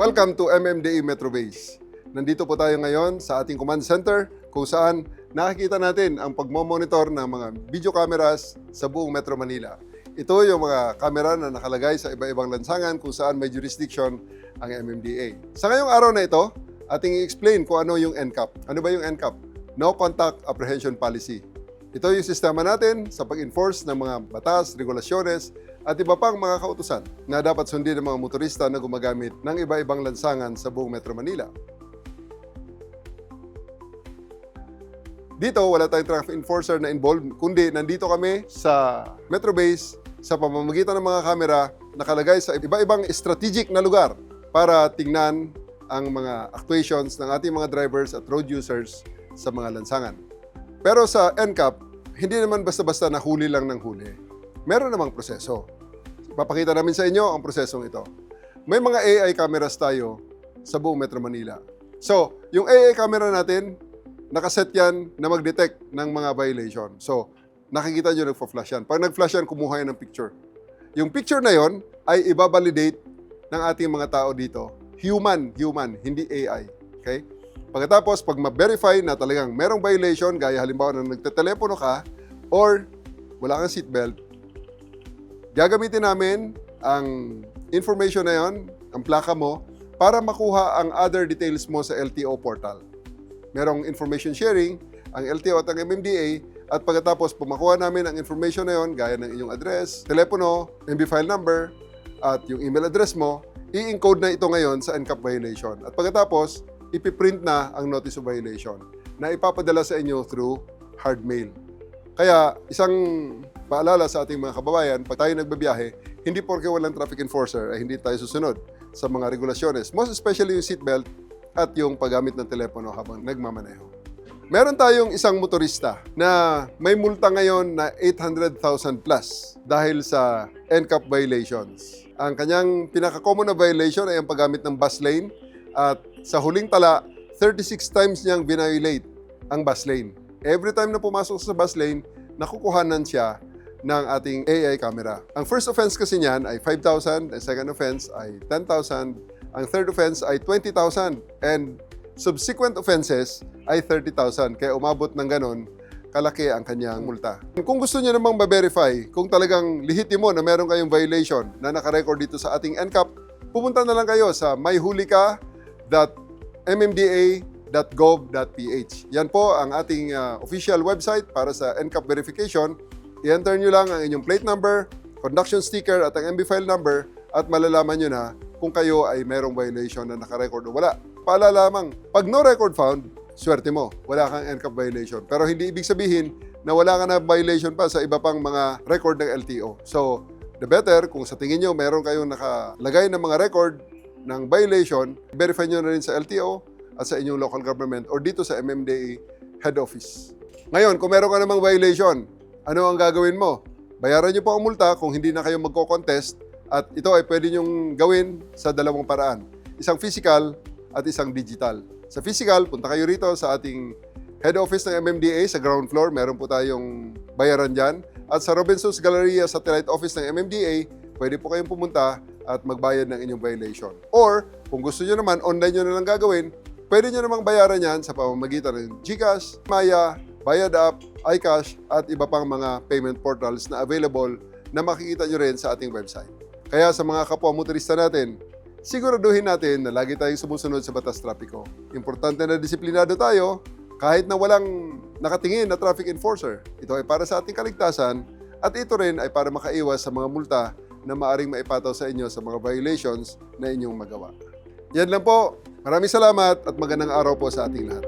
Welcome to MMDA Metro Base. Nandito po tayo ngayon sa ating command center kung saan nakikita natin ang pagmomonitor ng mga video cameras sa buong Metro Manila. Ito yung mga kamera na nakalagay sa iba-ibang lansangan kung saan may jurisdiction ang MMDA. Sa ngayong araw na ito, ating i-explain kung ano yung NCAP. Ano ba yung NCAP? No Contact Apprehension Policy. Ito yung sistema natin sa pag-enforce ng mga batas, regulasyones, at iba pang mga kautusan na dapat sundin ng mga motorista na gumagamit ng iba-ibang lansangan sa buong Metro Manila. Dito, wala tayong traffic enforcer na involved, kundi nandito kami sa Metro Base sa pamamagitan ng mga kamera nakalagay sa iba-ibang strategic na lugar para tingnan ang mga actuations ng ating mga drivers at road users sa mga lansangan. Pero sa NCAP, hindi naman basta-basta nahuli lang ng huli. Meron namang proseso. Papakita namin sa inyo ang prosesong ito. May mga AI cameras tayo sa buong Metro Manila. So, yung AI camera natin, nakaset yan na mag-detect ng mga violation. So, nakikita nyo nagpa-flash yan. Pag nag-flash yan, kumuha yan ng picture. Yung picture na yon ay ibabalidate ng ating mga tao dito. Human, hindi AI. Okay? Pagkatapos, pag ma-verify na talagang merong violation, gaya halimbawa na nagtetelepono ka or wala kang seatbelt, gagamitin namin ang information na yon, ang plaka mo, para makuha ang other details mo sa LTO portal. Merong information sharing, ang LTO at ang MMDA, at pagkatapos pumakuha namin ang information na yon, gaya ng inyong address, telepono, MB file number, at yung email address mo, i-encode na ito ngayon sa NCAP violation. At pagkatapos, ipiprint na ang notice of violation na ipapadala sa inyo through hard mail. Kaya isang paalala sa ating mga kababayan, pag tayo nagbabiyahe, hindi porke walang traffic enforcer ay hindi tayo susunod sa mga regulasyones. Most especially yung seatbelt at yung paggamit ng telepono habang nagmamaneho. Meron tayong isang motorista na may multa ngayon na 800,000 plus dahil sa NCAP violations. Ang kanyang pinaka-common na violation ay ang paggamit ng bus lane at sa huling tala, 36 times niyang violate ang bus lane. Every time na pumasok sa bus lane, nakukuhanan siya ng ating AI camera. Ang first offense kasi niyan ay 5,000, ang second offense ay 10,000, ang third offense ay 20,000, and subsequent offenses ay 30,000. Kaya umabot ng ganon, kalaki ang kanyang multa. Kung gusto niyo namang ma-verify kung talagang lihitimo na meron kayong violation na nakarecord dito sa ating NCAP, pumunta na lang kayo sa myhulika.mmda.gov.ph. Yan po ang ating official website para sa NCAP verification. I-enter nyo lang ang inyong plate number, conduction sticker at ang MB file number at malalaman nyo na kung kayo ay merong violation na nakarecord o wala. Paalala lamang, pag no record found, swerte mo, wala kang NCAP violation. Pero hindi ibig sabihin na wala ka na violation pa sa iba pang mga record ng LTO. So, the better, kung sa tingin nyo meron kayong nakalagay ng mga record ng violation, verify nyo na rin sa LTO at sa inyong local government or dito sa MMDA head office. Ngayon, kung meron ka namang violation, ano ang gagawin mo? Bayaran nyo po ang multa kung hindi na kayo magko-contest at ito ay pwede nyong gawin sa dalawang paraan. Isang physical at isang digital. Sa physical, punta kayo rito sa ating head office ng MMDA sa ground floor. Meron po tayong bayaran dyan. At sa Robinson's Galleria Satellite Office ng MMDA, pwede po kayong pumunta at magbayad ng inyong violation. Or, kung gusto nyo naman, online nyo na lang gagawin, pwede nyo namang bayaran yan sa pamamagitan ng GCash, Maya, Bayad App, iCash, at iba pang mga payment portals na available na makikita nyo rin sa ating website. Kaya sa mga kapwa motorista natin, siguraduhin natin na lagi tayong sumusunod sa batas trapiko. Importante na disiplinado tayo kahit na walang nakatingin na traffic enforcer. Ito ay para sa ating kaligtasan at ito rin ay para makaiwas sa mga multa na maaring maipataw sa inyo sa mga violations na inyong magawa. Yan lang po. Maraming salamat at magandang araw po sa ating lahat.